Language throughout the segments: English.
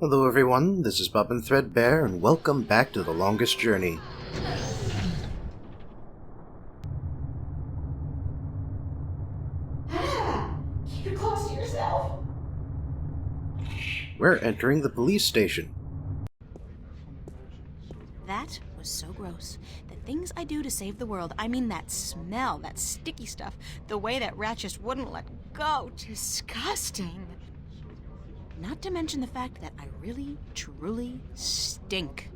Hello everyone, this is Bob and Threadbare, and welcome back to The Longest Journey. Keep it close to yourself. We're entering the police station. That was so gross. The things I do to save the world, I mean that smell, that sticky stuff, the way that rat just wouldn't let go. Disgusting. Not to mention the fact that I really, truly stink.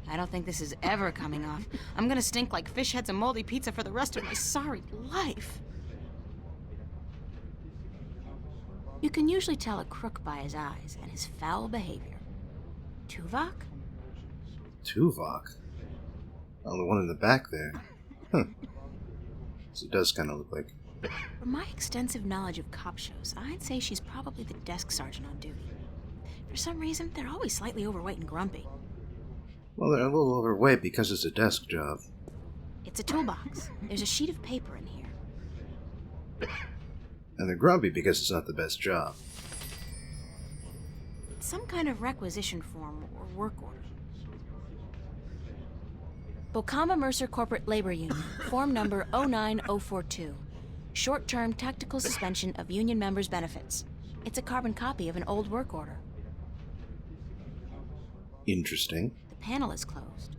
I don't think this is ever coming off. I'm gonna stink like fish heads and moldy pizza for the rest of my sorry life. You can usually tell a crook by his eyes and his foul behavior. Tuvok? Tuvok? Oh, the one in the back there. Huh. So it does kind of look like. From my extensive knowledge of cop shows, I'd say she's probably the desk sergeant on duty. For some reason, they're always slightly overweight and grumpy. Well, they're a little overweight because it's a desk job. It's a toolbox. There's a sheet of paper in here. And they're grumpy because it's not the best job. It's some kind of requisition form or work order. Bocama Mercer Corporate Labor Union, form number 09042. Short-term tactical suspension of union members' benefits. It's a carbon copy of an old work order. Interesting. The panel is closed.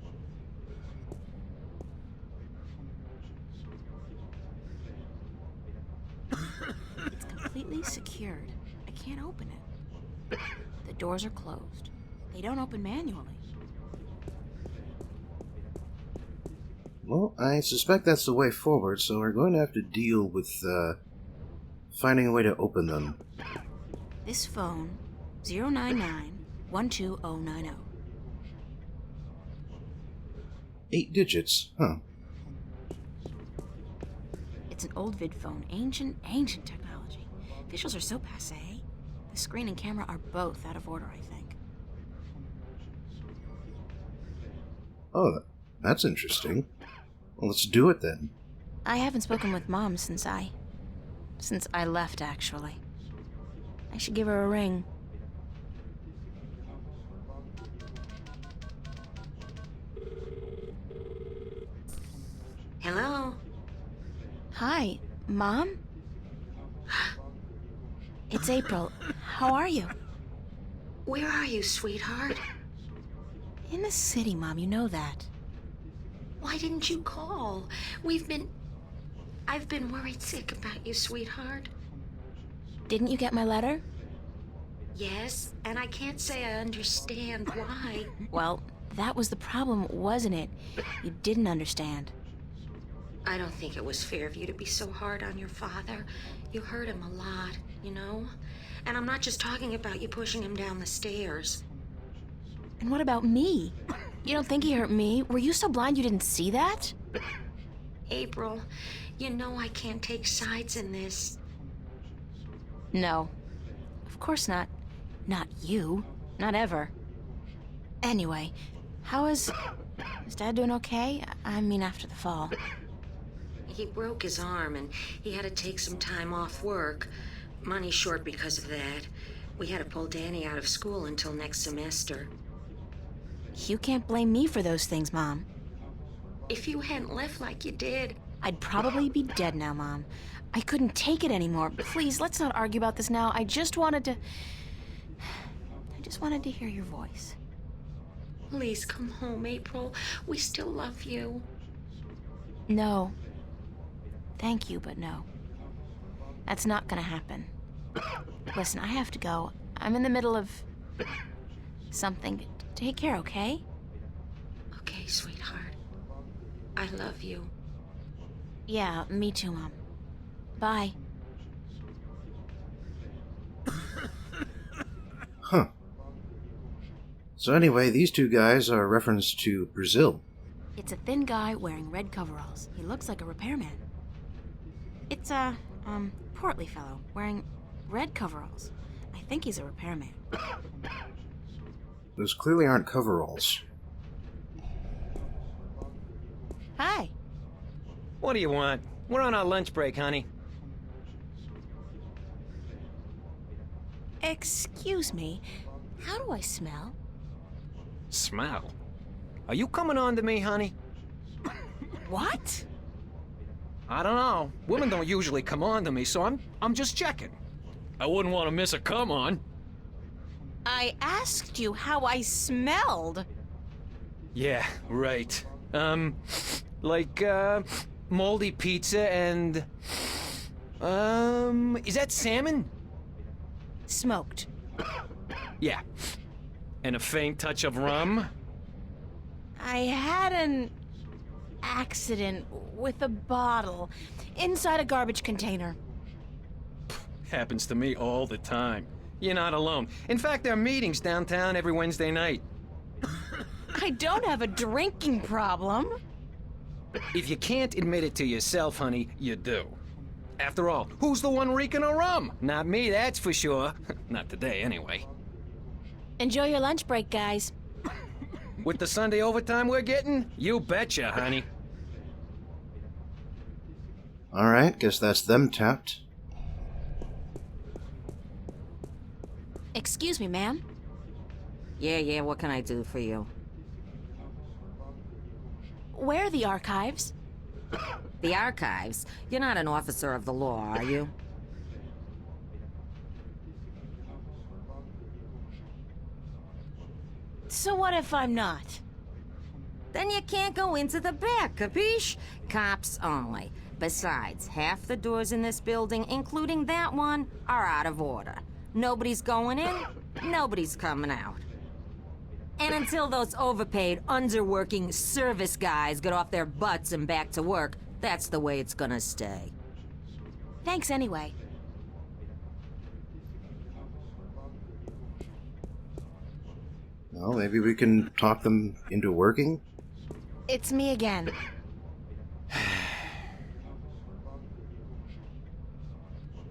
It's completely secured. I can't open it. The doors are closed. They don't open manually. Well, I suspect that's the way forward, so we're going to have to deal with, finding a way to open them. This phone, 099-12090. 8 digits, huh? It's an old vid phone, ancient technology. Visuals are so passé. The screen and camera are both out of order, I think. Oh, that's interesting. Well, let's do it then. I haven't spoken with Mom since I left, actually. I should give her a ring. Hello? Hi, Mom? It's April. How are you? Where are you, sweetheart? In the city, Mom, you know that. Why didn't you call? I've been worried sick about you, sweetheart. Didn't you get my letter? Yes, and I can't say I understand why. Well, that was the problem, wasn't it? You didn't understand. I don't think it was fair of you to be so hard on your father. You hurt him a lot, you know? And I'm not just talking about you pushing him down the stairs. And what about me? You don't think he hurt me? Were you so blind you didn't see that? April, you know I can't take sides in this. No. Of course not. Not you. Not ever. Anyway, is Dad doing okay? I mean, after the fall. He broke his arm and he had to take some time off work. Money short because of that. We had to pull Danny out of school until next semester. You can't blame me for those things, Mom. If you hadn't left like you did... I'd probably be dead now, Mom. I couldn't take it anymore. Please, let's not argue about this now. I just wanted to hear your voice. Please come home, April. We still love you. No. Thank you, but no. That's not gonna happen. Listen, I have to go. I'm in the middle of... something. Take care, okay? Okay, sweetheart. I love you. Yeah, me too, Mom. Bye. Huh. So anyway, these two guys are a reference to Brazil. It's a thin guy wearing red coveralls. He looks like a repairman. It's a, portly fellow wearing red coveralls. I think he's a repairman. Those clearly aren't coveralls. Hi. What do you want? We're on our lunch break, honey. Excuse me. How do I smell? Smell? Are you coming on to me, honey? What? I don't know. Women don't usually come on to me, so I'm just checking. I wouldn't want to miss a come on. I asked you how I smelled. Yeah, right. Like, moldy pizza and... is that salmon? Smoked. Yeah. And a faint touch of rum? I had an accident with a bottle inside a garbage container. Happens to me all the time. You're not alone. In fact, there are meetings downtown every Wednesday night. I don't have a drinking problem. If you can't admit it to yourself, honey, you do. After all, who's the one reeking of rum? Not me, that's for sure. Not today, anyway. Enjoy your lunch break, guys. With the Sunday overtime we're getting? You betcha, honey. Alright, guess that's them tapped. Excuse me, ma'am. Yeah, what can I do for you? Where are the archives? The archives? You're not an officer of the law, are you? So what if I'm not? Then you can't go into the back, capiche? Cops only. Besides, half the doors in this building, including that one, are out of order. Nobody's going in, nobody's coming out. And until those overpaid, underworking service guys get off their butts and back to work, that's the way it's gonna stay. Thanks anyway. Well, maybe we can talk them into working? It's me again.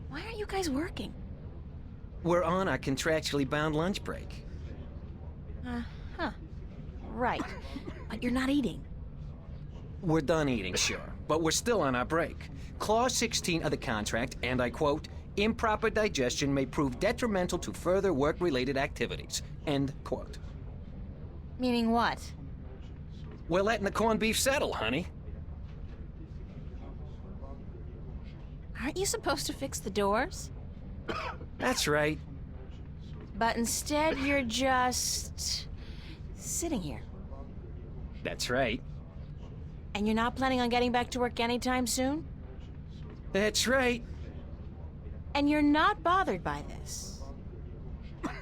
Why aren't you guys working? We're on our contractually bound lunch break. Huh. Right. But you're not eating. We're done eating, sure, but we're still on our break. Clause 16 of the contract, and I quote, improper digestion may prove detrimental to further work-related activities, end quote. Meaning what? We're letting the corned beef settle, honey. Aren't you supposed to fix the doors? That's right. But instead you're just... sitting here. That's right. And you're not planning on getting back to work anytime soon? That's right. And you're not bothered by this?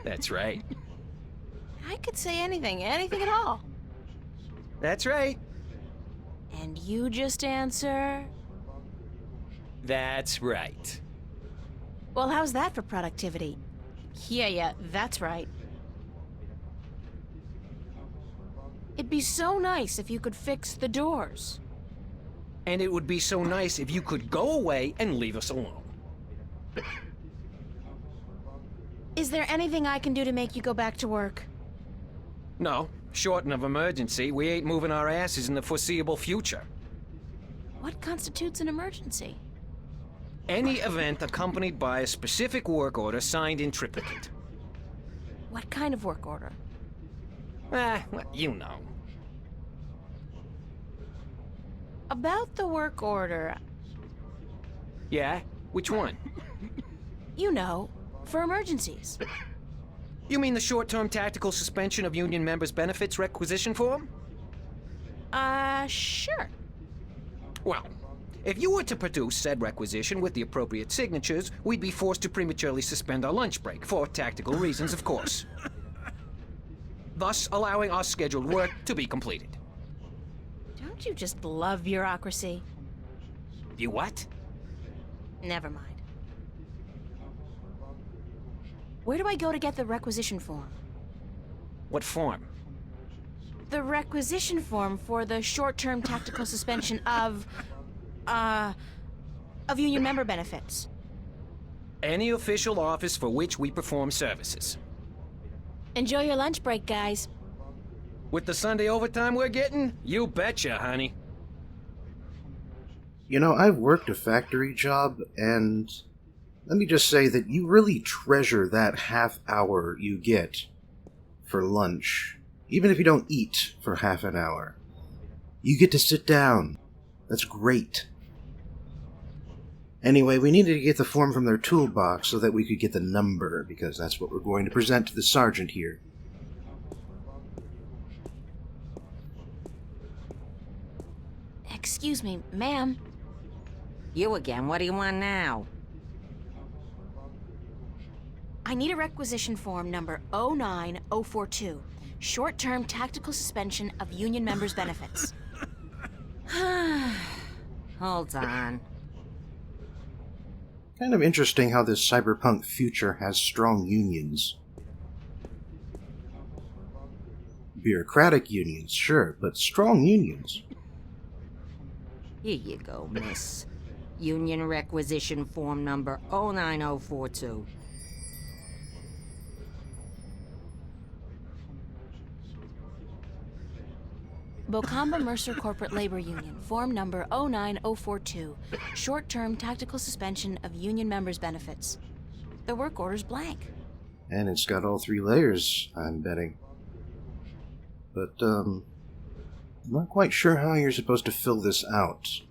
That's right. I could say anything at all. That's right. And you just answer... That's right. Well, how's that for productivity? Yeah, that's right. It'd be so nice if you could fix the doors. And it would be so nice if you could go away and leave us alone. Is there anything I can do to make you go back to work? No, short of emergency, we ain't moving our asses in the foreseeable future. What constitutes an emergency? Any event accompanied by a specific work order signed in triplicate. What kind of work order? Well, you know. About the work order, Yeah? Which one? you know, for emergencies. You mean the short-term tactical suspension of union members' benefits requisition form? Sure. Well, if you were to produce said requisition with the appropriate signatures, we'd be forced to prematurely suspend our lunch break, for tactical reasons, of course. Thus, allowing our scheduled work to be completed. Don't you just love bureaucracy? You what? Never mind. Where do I go to get the requisition form? What form? The requisition form for the short-term tactical suspension of union member benefits. Any official office for which we perform services. Enjoy your lunch break, guys. With the Sunday overtime we're getting, you betcha, honey. You know, I've worked a factory job, and let me just say that you really treasure that half hour you get for lunch, even if you don't eat for half an hour. You get to sit down. That's great. Anyway, we needed to get the form from their toolbox so that we could get the number, because that's what we're going to present to the sergeant here. Excuse me, ma'am. You again. What do you want now? I need a requisition form number 09042. Short-term tactical suspension of union members' benefits. Hold on. Kind of interesting how this cyberpunk future has strong unions. Bureaucratic unions, sure, but strong unions. Here you go, miss. Union requisition form number 09042. Bocamba Mercer Corporate Labor Union, form number 09042. Short-term tactical suspension of union members' benefits. The work order's blank. And it's got all 3 layers, I'm betting. But, I'm not quite sure how you're supposed to fill this out.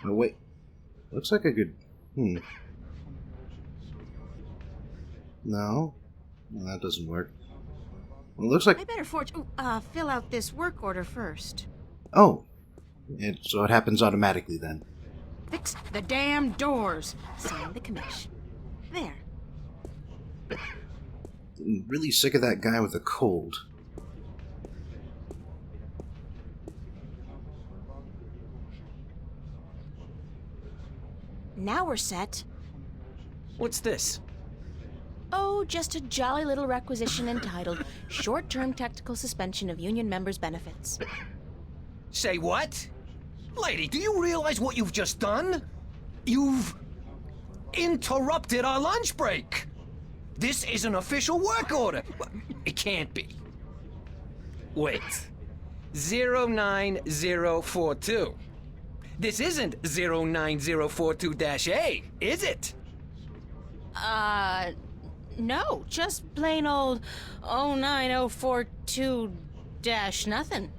Oh, wait. Looks like I could... No? Well, that doesn't work. Well, it looks like... I better fill out this work order first. Oh. So it happens automatically, then. Fix the damn doors. Sign the commission. There. I'm really sick of that guy with a cold. Now we're set. What's this? Oh, just a jolly little requisition entitled Short-Term Tactical Suspension of Union Members' Benefits. Say what? Lady, do you realize what you've just done? You've interrupted our lunch break. This is an official work order. It can't be. Wait. 09042. This isn't 09042-A, is it? No, just plain old 09042-nothing.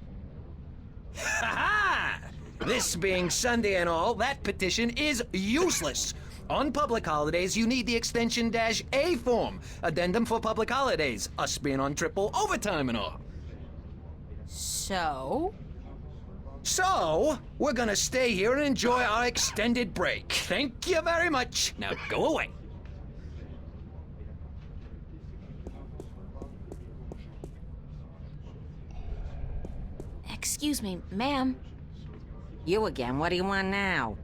Ha-ha! This being Sunday and all, that petition is useless. On public holidays, you need the extension -A form. Addendum for public holidays. Us being on triple overtime and all. So, we're gonna stay here and enjoy our extended break. Thank you very much. Now go away. excuse me, ma'am. You again. What do you want now?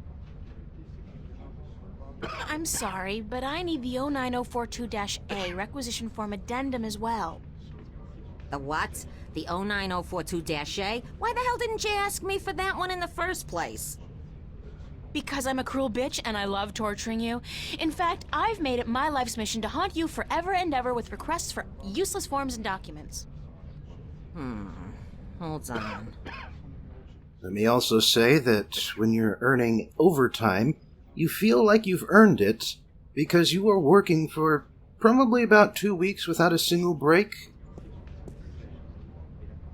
I'm sorry, but I need the 09042-A requisition form addendum as well. The what? The 09042-A? Why the hell didn't you ask me for that one in the first place? Because I'm a cruel bitch and I love torturing you. In fact, I've made it my life's mission to haunt you forever and ever with requests for useless forms and documents. Hold on. Let me also say that when you're earning overtime, you feel like you've earned it because you are working for probably about 2 weeks without a single break.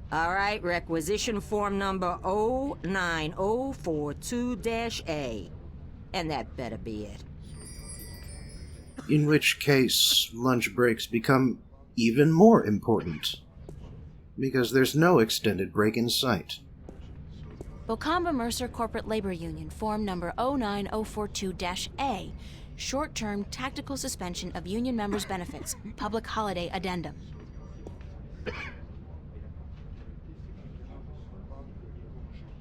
All right, requisition form number 09042-A. And that better be it. In which case, lunch breaks become even more important. Because there's no extended break in sight. Bocamba Mercer Corporate Labor Union, form number 09042-A. Short-term tactical suspension of union members' benefits. Public holiday addendum.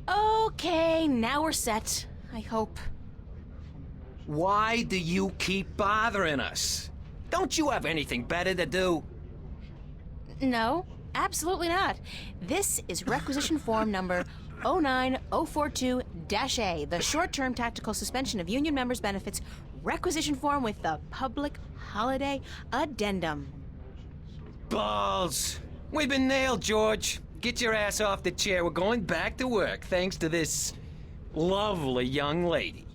Okay, now we're set. I hope. Why do you keep bothering us? Don't you have anything better to do? No, absolutely not. This is requisition form number 09042-A, the short-term tactical suspension of union members' benefits requisition form with the public holiday addendum. Balls! We've been nailed, George. Get your ass off the chair. We're going back to work, thanks to this lovely young lady.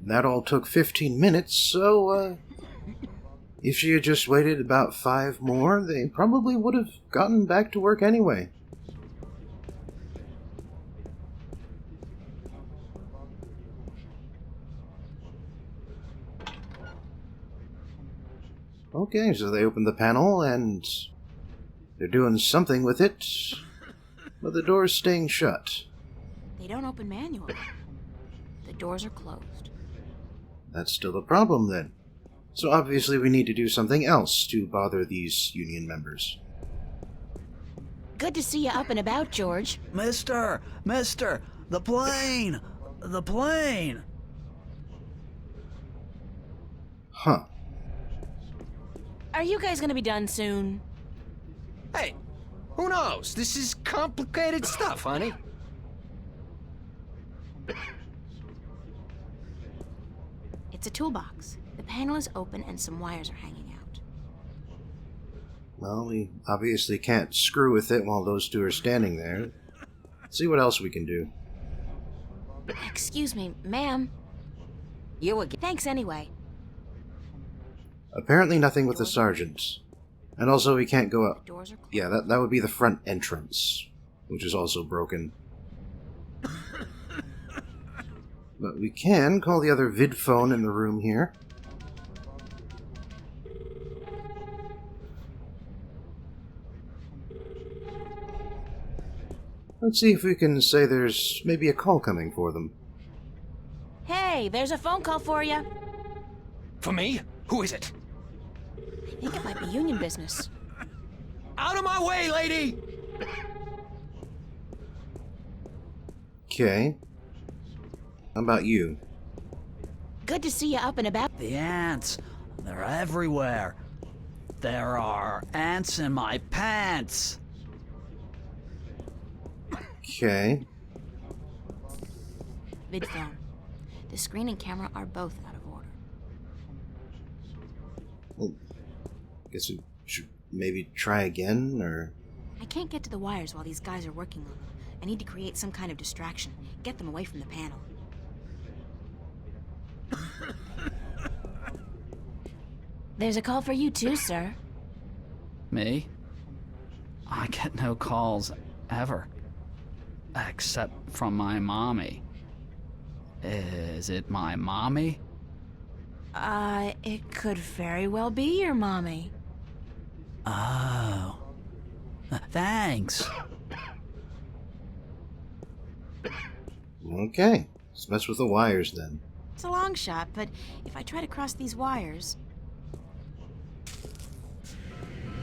That all took 15 minutes, so, if she had just waited about 5 more, they probably would have gotten back to work anyway. Okay, so they opened the panel, and they're doing something with it, but the door's staying shut. They don't open manually. The doors are closed. That's still a problem, then. So obviously we need to do something else to bother these union members. Good to see you up and about, George. Mister, the plane! The plane! Huh. Are you guys gonna be done soon? Hey, who knows? This is complicated stuff, honey. It's a toolbox. The panel is open and some wires are hanging out. Well, we obviously can't screw with it while those two are standing there. Let's see what else we can do. Excuse me, ma'am. You again. Thanks anyway. Apparently nothing with the sergeant. And also we can't go up. Doors are closed. Yeah, that would be the front entrance, which is also broken. But we can call the other vid phone in the room here. Let's see if we can say there's maybe a call coming for them. Hey, there's a phone call for you. For me? Who is it? I think it might be union business. Out of my way, lady! Okay. How about you? Good to see you up and about. The ants! They're everywhere! There are ants in my pants! Okay. Vidphone. The screen and camera are both out of order. Well, guess we should maybe try again, or... I can't get to the wires while these guys are working on them. I need to create some kind of distraction. Get them away from the panel. There's a call for you too, sir. Me? I get no calls ever. Except from my mommy. Is it my mommy? It could very well be your mommy. Oh. Thanks. Okay. Let's mess with the wires then. It's a long shot, but if I try to cross these wires...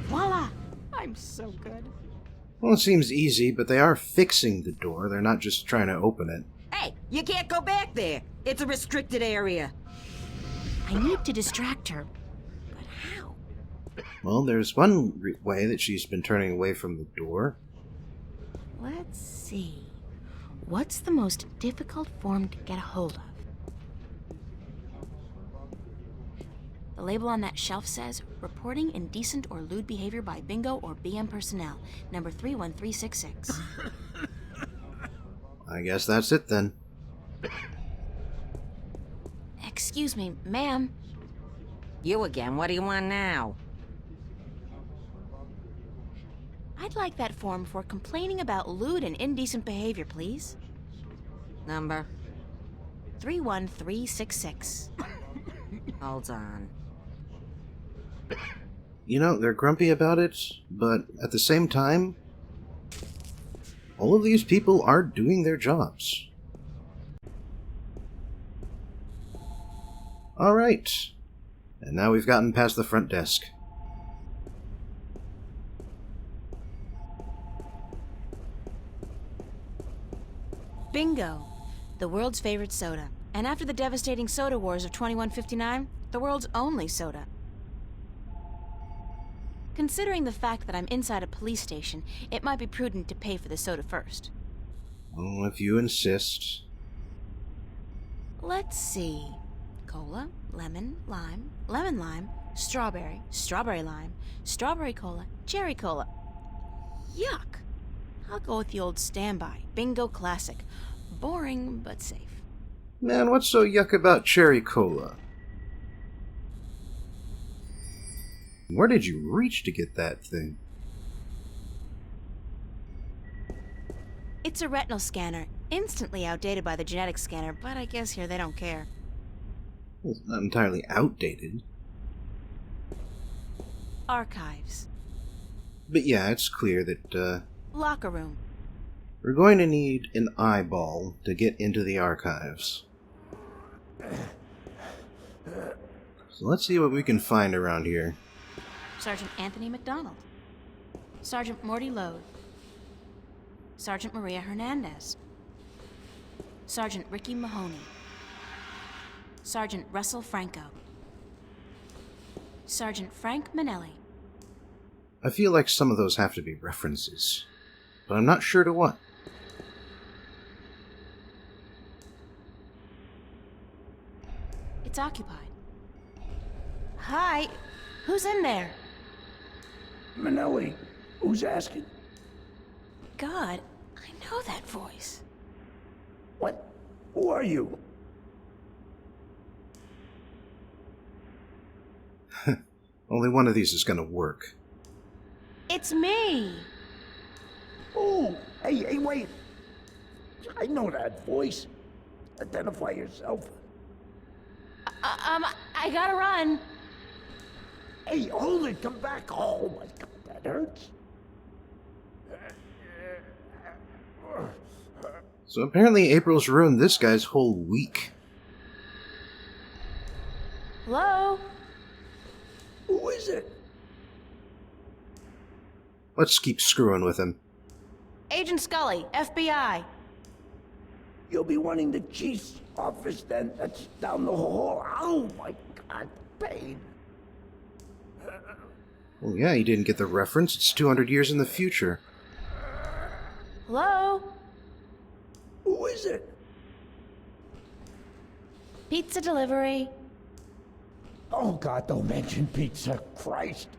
Voila! I'm so good. Well, it seems easy, but they are fixing the door. They're not just trying to open it. Hey, you can't go back there. It's a restricted area. I need to distract her. But how? Well, there's one way that she's been turning away from the door. Let's see. What's the most difficult form to get a hold of? The label on that shelf says, reporting indecent or lewd behavior by bingo or BM personnel, number 31366. I guess that's it then. Excuse me, ma'am. You again. What do you want now? I'd like that form for complaining about lewd and indecent behavior, please. Number? 31366. Hold on. You know, they're grumpy about it, but at the same time, all of these people are doing their jobs. Alright. And now we've gotten past the front desk. Bingo! The world's favorite soda. And after the devastating soda wars of 2159, the world's only soda. Considering the fact that I'm inside a police station, it might be prudent to pay for the soda first. Oh, if you insist. Let's see. Cola, lemon, lime, strawberry, strawberry lime, strawberry cola, cherry cola. Yuck! I'll go with the old standby, Bingo Classic. Boring, but safe. Man, what's so yuck about cherry cola? Where did you reach to get that thing? It's a retinal scanner, instantly outdated by the genetic scanner, but I guess here they don't care. Well, it's not entirely outdated. Archives. But yeah, it's clear that, Locker room. we're going to need an eyeball to get into the archives. So let's see what we can find around here. Sergeant Anthony McDonald. Sergeant Morty Lode. Sergeant Maria Hernandez. Sergeant Ricky Mahoney. Sergeant Russell Franco. Sergeant Frank Manelli. I feel like some of those have to be references, but I'm not sure to what. It's occupied. Hi, who's in there? Manelli, who's asking? God, I know that voice. What? Who are you? Only one of these is going to work. It's me. Oh, hey, wait. I know that voice. Identify yourself. I gotta run. Hey, hold it, come back. Oh my God, that hurts. So apparently April's ruined this guy's whole week. Hello? Who is it? Let's keep screwing with him. Agent Scully, FBI. You'll be wanting the chief's office then. That's down the hall. Oh my God, pain. Well, yeah, he didn't get the reference. It's 200 years in the future. Hello? Who is it? Pizza delivery. Oh God, don't mention pizza. Christ.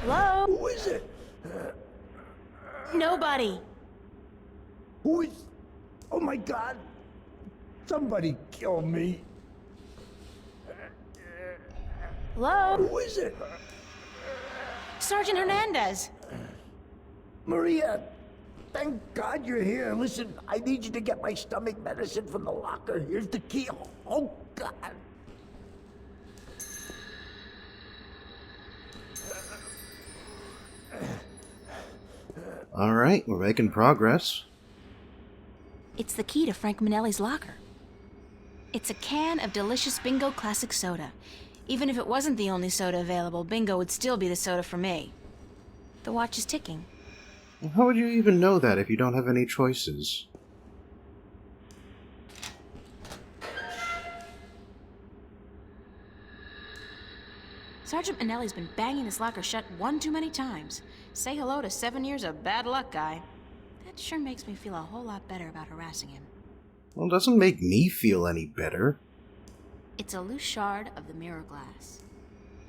Hello? Who is it? Nobody. Who is... Oh my God. Somebody kill me. Hello? Who is it? Sergeant Hernandez. Maria, thank God you're here. Listen, I need you to get my stomach medicine from the locker. Here's the key. Oh, God. Alright, we're making progress. It's the key to Frank Manelli's locker. It's a can of delicious Bingo Classic Soda. Even if it wasn't the only soda available, Bingo would still be the soda for me. The watch is ticking. How would you even know that if you don't have any choices? Sergeant Manelli's been banging his locker shut one too many times. Say hello to 7 years of bad luck, guy. That sure makes me feel a whole lot better about harassing him. Well, it doesn't make me feel any better. It's a loose shard of the mirror glass.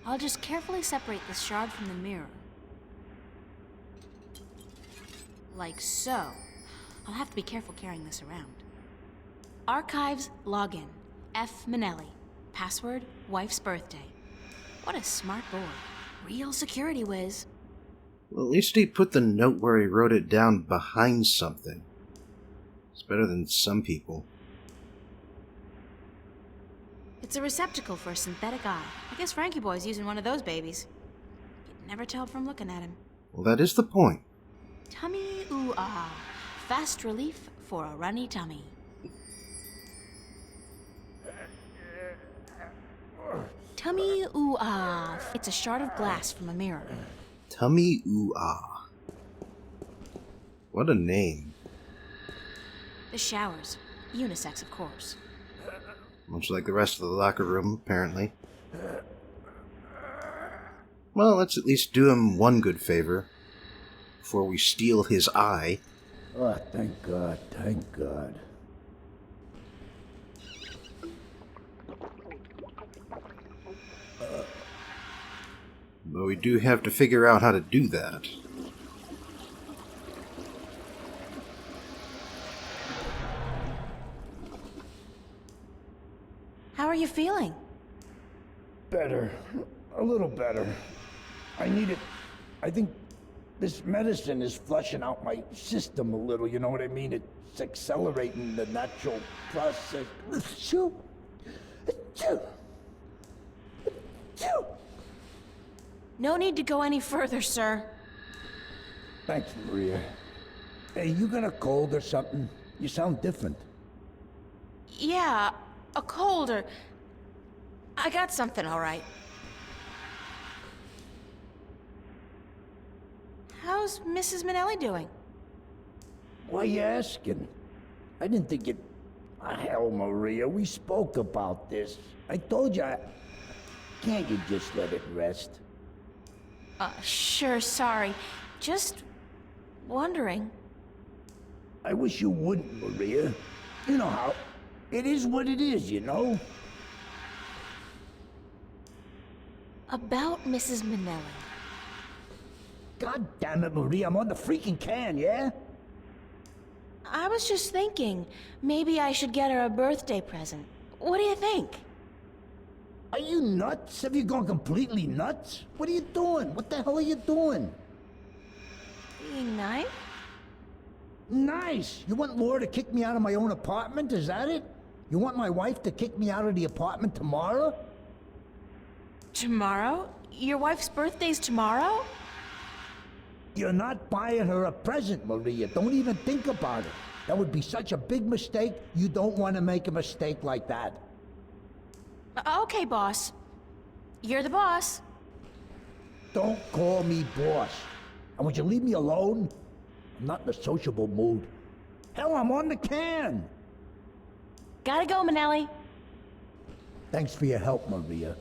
I'll just carefully separate this shard from the mirror. Like so. I'll have to be careful carrying this around. Archives login. F. Manelli. Password, wife's birthday. What a smart boy. Real security whiz. Well, at least he put the note where he wrote it down behind something. It's better than some people. It's a receptacle for a synthetic eye. I guess Frankie Boy's using one of those babies. You'd never tell from looking at him. Well, that is the point. Tummy ooh ah. Fast relief for a runny tummy. Tummy ooh ah. It's a shard of glass from a mirror. Tummy Ooh Ah. What a name. The showers. Unisex, of course. Much like the rest of the locker room, apparently. Well, let's at least do him one good favor before we steal his eye. Oh, thank God, thank God. But we do have to figure out how to do that. are you feeling? Better. A little better. I need it. I think this medicine is flushing out my system a little, you know what I mean? It's accelerating the natural process. Achoo. Achoo. Achoo. No need to go any further, sir. Thanks, Maria. Hey, you got a cold or something? You sound different. Yeah, a cold or... I got something, all right. How's Mrs. Minnelli doing? Why you asking? I didn't think it... hell, Maria, we spoke about this. I told you Can't you just let it rest? Sure, sorry. Just wondering. I wish you wouldn't, Maria. You know how... It is what it is, you know? About Mrs. Minnelli. God damn it, Maria, I'm on the freaking can, yeah? I was just thinking, maybe I should get her a birthday present. What do you think? Are you nuts? Have you gone completely nuts? What are you doing? What the hell are you doing? Being nice? Nice! You want Laura to kick me out of my own apartment, is that it? You want my wife to kick me out of the apartment tomorrow? Tomorrow? Your wife's birthday's tomorrow? You're not buying her a present, Maria. Don't even think about it. That would be such a big mistake. You don't want to make a mistake like that. Okay, boss. You're the boss. Don't call me boss. And would you leave me alone? I'm not in a sociable mood. Hell, I'm on the can. Gotta go, Minnelli. Thanks for your help, Maria.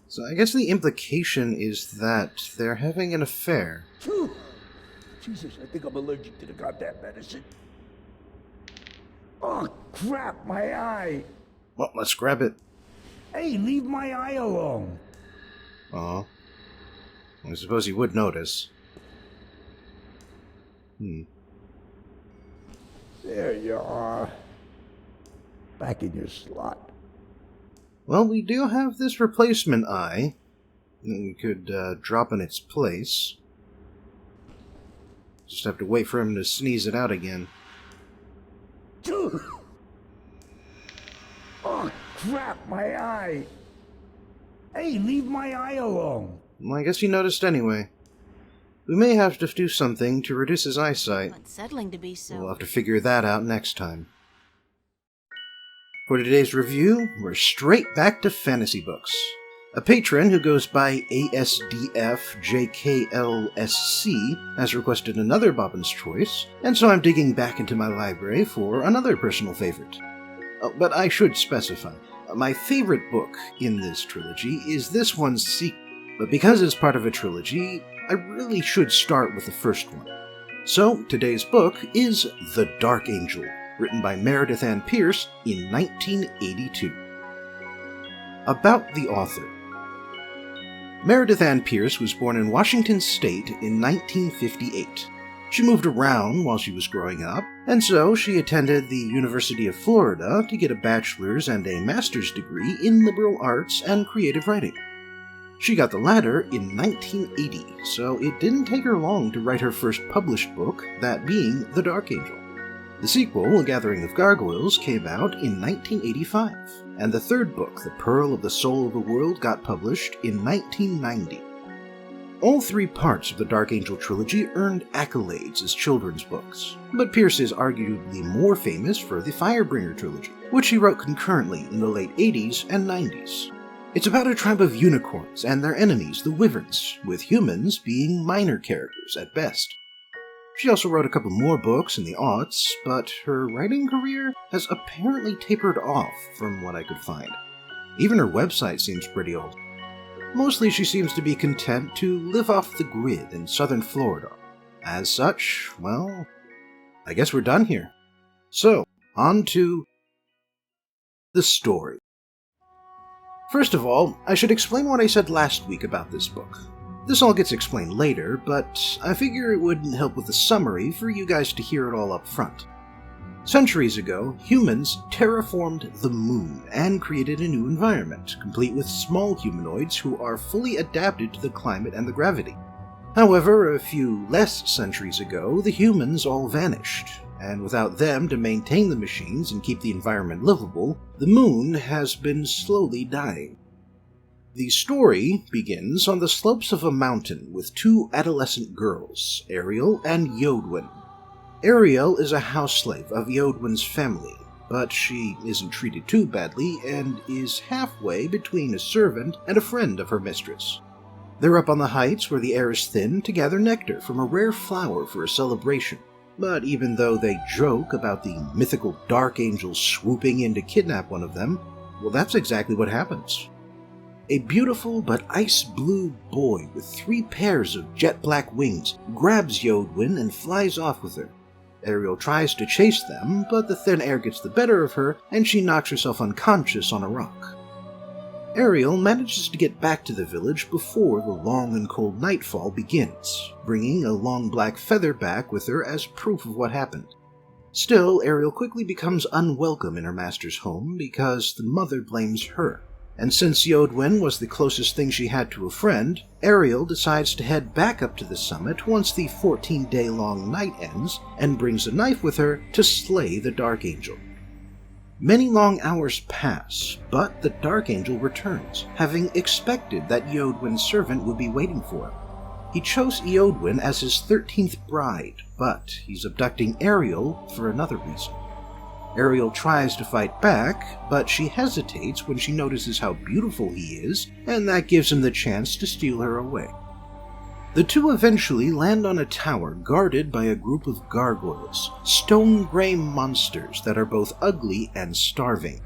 So I guess the implication is that they're having an affair. Phew. Jesus, I think I'm allergic to the goddamn medicine. Oh, crap, my eye. Well, let's grab it. Hey, leave my eye alone. Aw. I suppose he would notice. There you are. Back in your slot. Well, we do have this replacement eye that we could drop in its place. Just have to wait for him to sneeze it out again. Oh, crap, my eye. Hey, leave my eye alone. Well, I guess you noticed anyway. We may have to do something to reduce his eyesight. Unsettling to be so. We'll have to figure that out next time. For today's review, we're straight back to fantasy books. A patron who goes by ASDFJKLSC has requested another Bobbin's Choice, and so I'm digging back into my library for another personal favorite. But I should specify, my favorite book in this trilogy is this one's sequel, but because it's part of a trilogy, I really should start with the first one. So, today's book is The Darkangel, written by Meredith Ann Pierce in 1982. About the author. Meredith Ann Pierce was born in Washington State in 1958. She moved around while she was growing up, and so she attended the University of Florida to get a bachelor's and a master's degree in liberal arts and creative writing. She got the latter in 1980, so it didn't take her long to write her first published book, that being The Darkangel. The sequel, A Gathering of Gargoyles, came out in 1985, and the third book, The Pearl of the Soul of the World, got published in 1990. All three parts of the Darkangel trilogy earned accolades as children's books, but Pierce is arguably more famous for the Firebringer trilogy, which she wrote concurrently in the late 80s and 90s. It's about a tribe of unicorns and their enemies, the Wyverns, with humans being minor characters at best. She also wrote a couple more books in the aughts, but her writing career has apparently tapered off from what I could find. Even her website seems pretty old. Mostly she seems to be content to live off the grid in southern Florida. As such, well, I guess we're done here. So, on to the story. First of all, I should explain what I said last week about this book. This all gets explained later, but I figure it wouldn't help with the summary for you guys to hear it all up front. Centuries ago, humans terraformed the moon and created a new environment, complete with small humanoids who are fully adapted to the climate and the gravity. However, a few less centuries ago, the humans all vanished, and without them to maintain the machines and keep the environment livable, the moon has been slowly dying. The story begins on the slopes of a mountain with two adolescent girls, Ariel and Yodwin. Ariel is a house slave of Yodwin's family, but she isn't treated too badly and is halfway between a servant and a friend of her mistress. They're up on the heights where the air is thin to gather nectar from a rare flower for a celebration. But even though they joke about the mythical Darkangel swooping in to kidnap one of them, well, that's exactly what happens. A beautiful but ice-blue boy with 3 pairs of jet-black wings grabs Yodwin and flies off with her. Ariel tries to chase them, but the thin air gets the better of her and she knocks herself unconscious on a rock. Ariel manages to get back to the village before the long and cold nightfall begins, bringing a long black feather back with her as proof of what happened. Still, Ariel quickly becomes unwelcome in her master's home because the mother blames her. And since Yodwin was the closest thing she had to a friend, Ariel decides to head back up to the summit once the 14-day-long night ends and brings a knife with her to slay the Darkangel. Many long hours pass, but the Darkangel returns, having expected that Yodwin's servant would be waiting for him. He chose Yodwin as his 13th bride, but he's abducting Ariel for another reason. Ariel tries to fight back, but she hesitates when she notices how beautiful he is, and that gives him the chance to steal her away. The two eventually land on a tower guarded by a group of gargoyles, stone-gray monsters that are both ugly and starving.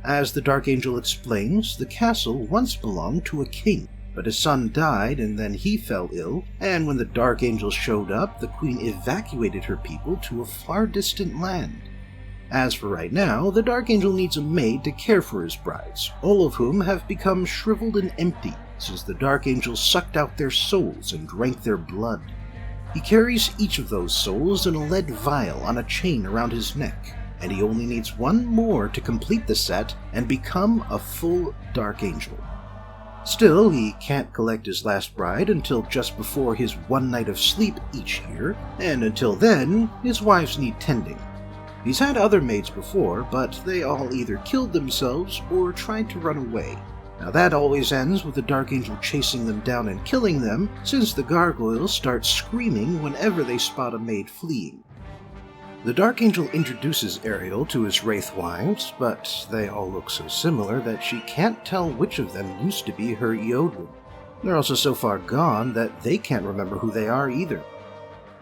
As the Darkangel explains, the castle once belonged to a king, but his son died and then he fell ill, and when the Darkangel showed up, the queen evacuated her people to a far distant land. As for right now, the Darkangel needs a maid to care for his brides, all of whom have become shriveled and empty since the Darkangel sucked out their souls and drank their blood. He carries each of those souls in a lead vial on a chain around his neck, and he only needs one more to complete the set and become a full Darkangel. Still, he can't collect his last bride until just before his one night of sleep each year, and until then, his wives need tending. He's had other maids before, but they all either killed themselves or tried to run away. Now that always ends with the Darkangel chasing them down and killing them, since the gargoyles start screaming whenever they spot a maid fleeing. The Darkangel introduces Ariel to his wraith wives, but they all look so similar that she can't tell which of them used to be her Yodwin. They're also so far gone that they can't remember who they are either.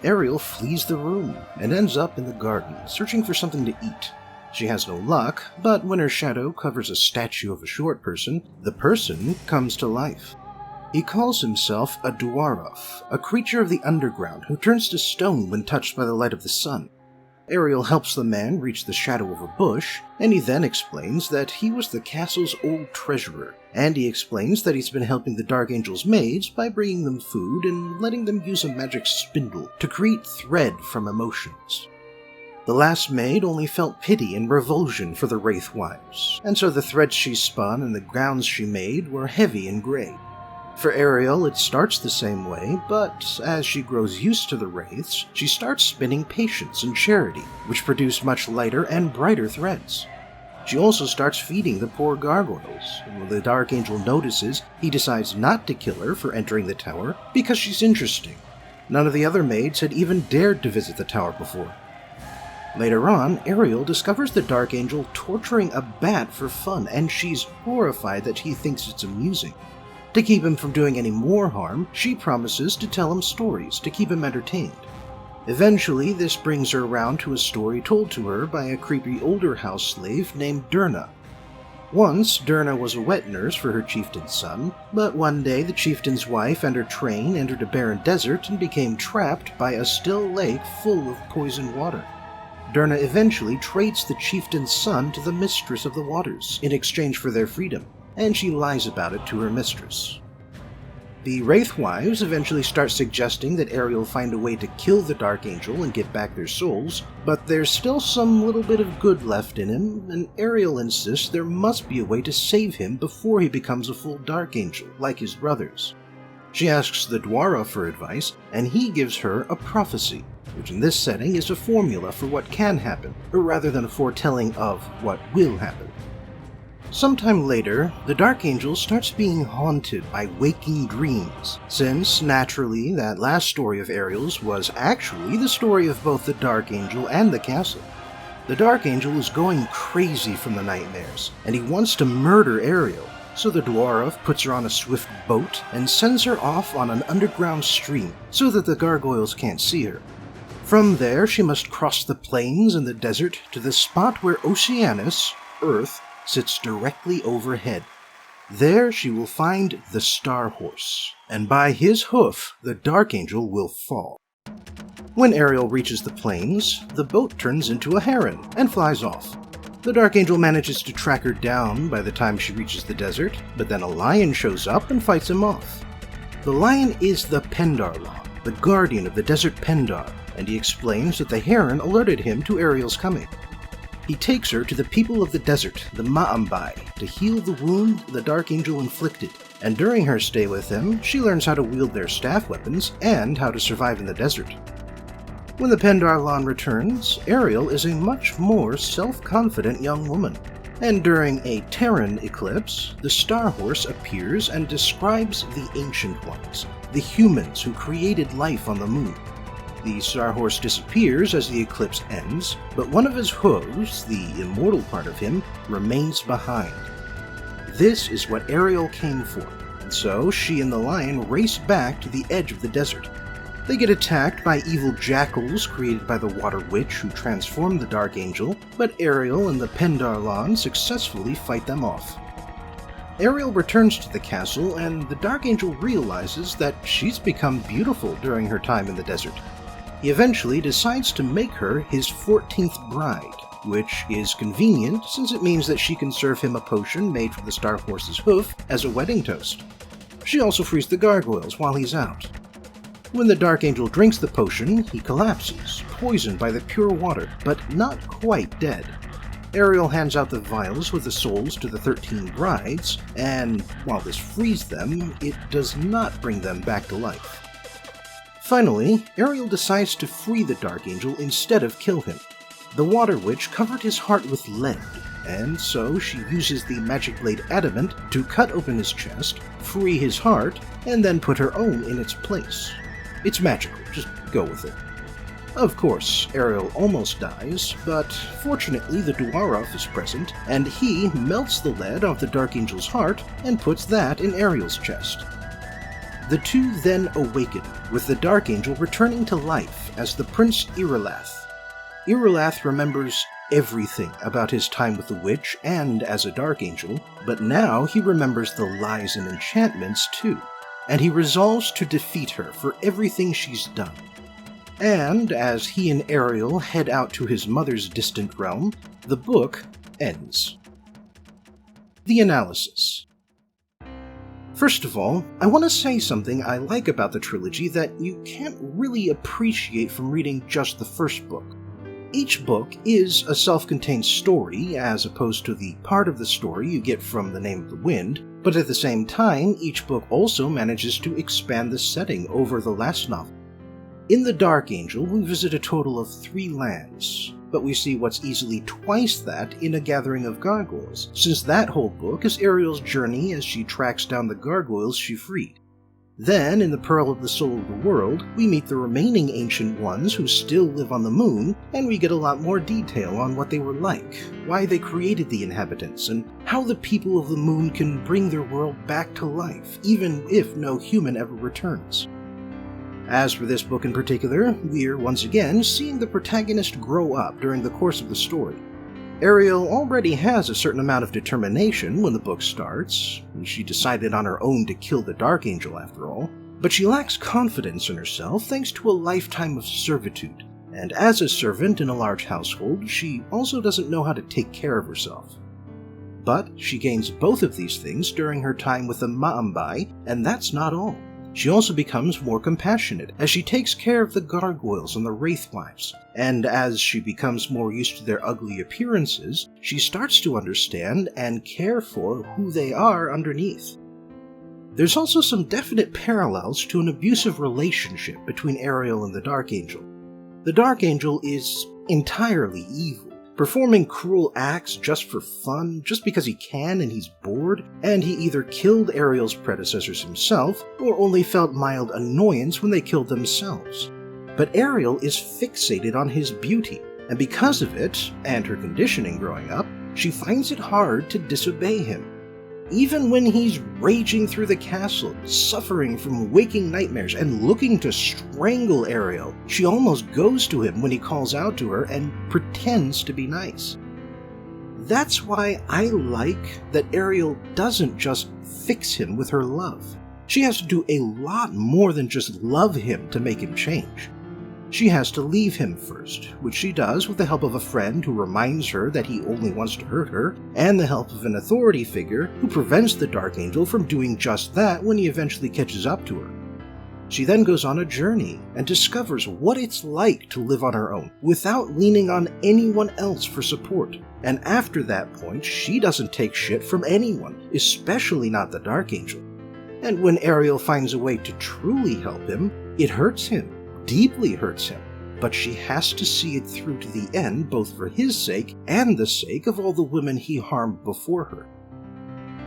Ariel flees the room and ends up in the garden, searching for something to eat. She has no luck, but when her shadow covers a statue of a short person, the person comes to life. He calls himself a Dwarf, a creature of the underground who turns to stone when touched by the light of the sun. Ariel helps the man reach the shadow of a bush, and he then explains that he was the castle's old treasurer, and he explains that he's been helping the Darkangel's maids by bringing them food and letting them use a magic spindle to create thread from emotions. The last maid only felt pity and revulsion for the wraith wives, and so the threads she spun and the gowns she made were heavy and gray. For Ariel, it starts the same way, but as she grows used to the wraiths, she starts spinning patience and charity, which produce much lighter and brighter threads. She also starts feeding the poor gargoyles, and when the Darkangel notices, he decides not to kill her for entering the tower because she's interesting. None of the other maids had even dared to visit the tower before. Later on, Ariel discovers the Darkangel torturing a bat for fun, and she's horrified that he thinks it's amusing. To keep him from doing any more harm, she promises to tell him stories to keep him entertained. Eventually, this brings her around to a story told to her by a creepy older house slave named Durna. Once, Durna was a wet nurse for her chieftain's son, but one day the chieftain's wife and her train entered a barren desert and became trapped by a still lake full of poisoned water. Durna eventually trades the chieftain's son to the mistress of the waters in exchange for their freedom, and she lies about it to her mistress. The Wraithwives eventually start suggesting that Ariel find a way to kill the Darkangel and get back their souls, but there's still some little bit of good left in him, and Ariel insists there must be a way to save him before he becomes a full Darkangel, like his brothers. She asks the Dwarf for advice, and he gives her a prophecy, which in this setting is a formula for what can happen, rather than a foretelling of what will happen. Sometime later, the Darkangel starts being haunted by waking dreams, since, naturally, that last story of Ariel's was actually the story of both the Darkangel and the castle. The Darkangel is going crazy from the nightmares, and he wants to murder Ariel, so the Dwarf puts her on a swift boat and sends her off on an underground stream so that the gargoyles can't see her. From there, she must cross the plains and the desert to the spot where Oceanus, Earth, sits directly overhead. There she will find the Star Horse, and by his hoof the Darkangel will fall. When Ariel reaches the plains, the boat turns into a heron and flies off. The Darkangel manages to track her down by the time she reaches the desert, but then a lion shows up and fights him off. The lion is the Pendarlon, the guardian of the desert Pendar, and he explains that the heron alerted him to Ariel's coming. He takes her to the people of the desert, the Mauve, to heal the wound the Darkangel inflicted, and during her stay with them, she learns how to wield their staff weapons and how to survive in the desert. When the Pendarlon returns, Ariel is a much more self-confident young woman, and during a Terran eclipse, the Star Horse appears and describes the Ancient Ones, the humans who created life on the moon. The Star Horse disappears as the eclipse ends, but one of his hooves, the immortal part of him, remains behind. This is what Ariel came for, and so she and the lion race back to the edge of the desert. They get attacked by evil jackals created by the Water Witch who transformed the Darkangel, but Ariel and the Pendarlon successfully fight them off. Ariel returns to the castle, and the Darkangel realizes that she's become beautiful during her time in the desert. He eventually decides to make her his 14th bride, which is convenient since it means that she can serve him a potion made from the Star Horse's hoof as a wedding toast. She also frees the gargoyles while he's out. When the Darkangel drinks the potion, he collapses, poisoned by the pure water, but not quite dead. Ariel hands out the vials with the souls to the 13 brides, and while this frees them, it does not bring them back to life. Finally, Ariel decides to free the Darkangel instead of kill him. The Water Witch covered his heart with lead, and so she uses the magic blade Adamant to cut open his chest, free his heart, and then put her own in its place. It's magical, just go with it. Of course, Ariel almost dies, but fortunately the Dwarf is present, and he melts the lead off the Darkangel's heart and puts that in Ariel's chest. The two then awaken, with the Darkangel returning to life as the Prince Irileth. Irileth remembers everything about his time with the witch and as a Darkangel, but now he remembers the lies and enchantments too, and he resolves to defeat her for everything she's done. And as he and Ariel head out to his mother's distant realm, the book ends. The analysis. First of all, I want to say something I like about the trilogy that you can't really appreciate from reading just the first book. Each book is a self-contained story, as opposed to the part of the story you get from The Name of the Wind, but at the same time, each book also manages to expand the setting over the last novel. In The Darkangel, we visit a total of 3 lands, but we see what's easily twice that in A Gathering of Gargoyles, since that whole book is Ariel's journey as she tracks down the gargoyles she freed. Then, in The Pearl of the Soul of the World, we meet the remaining Ancient Ones who still live on the moon, and we get a lot more detail on what they were like, why they created the inhabitants, and how the people of the moon can bring their world back to life, even if no human ever returns. As for this book in particular, we're once again seeing the protagonist grow up during the course of the story. Ariel already has a certain amount of determination when the book starts. She decided on her own to kill the Darkangel after all, but she lacks confidence in herself thanks to a lifetime of servitude, and as a servant in a large household, she also doesn't know how to take care of herself. But she gains both of these things during her time with the Mauve, and that's not all. She also becomes more compassionate as she takes care of the gargoyles and the wraithwives, and as she becomes more used to their ugly appearances, she starts to understand and care for who they are underneath. There's also some definite parallels to an abusive relationship between Ariel and the Darkangel. The Darkangel is entirely evil, performing cruel acts just for fun, just because he can and he's bored, and he either killed Ariel's predecessors himself, or only felt mild annoyance when they killed themselves. But Ariel is fixated on his beauty, and because of it, and her conditioning growing up, she finds it hard to disobey him. Even when he's raging through the castle, suffering from waking nightmares and looking to strangle Ariel, she almost goes to him when he calls out to her and pretends to be nice. That's why I like that Ariel doesn't just fix him with her love. She has to do a lot more than just love him to make him change. She has to leave him first, which she does with the help of a friend who reminds her that he only wants to hurt her, and the help of an authority figure who prevents the Darkangel from doing just that when he eventually catches up to her. She then goes on a journey and discovers what it's like to live on her own without leaning on anyone else for support. And after that point, she doesn't take shit from anyone, especially not the Darkangel. And when Ariel finds a way to truly help him, it hurts him. Deeply hurts him, but she has to see it through to the end, both for his sake and the sake of all the women he harmed before her.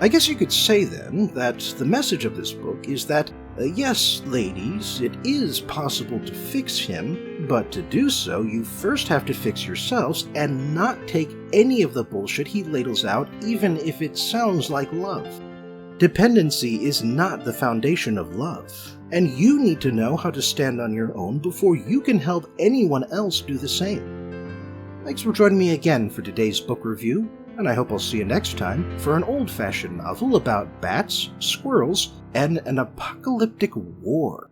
I guess you could say then that the message of this book is that, yes, ladies, it is possible to fix him, but to do so, you first have to fix yourselves and not take any of the bullshit he ladles out, even if it sounds like love. Dependency is not the foundation of love, and you need to know how to stand on your own before you can help anyone else do the same. Thanks for joining me again for today's book review, and I hope I'll see you next time for an old-fashioned novel about bats, squirrels, and an apocalyptic war.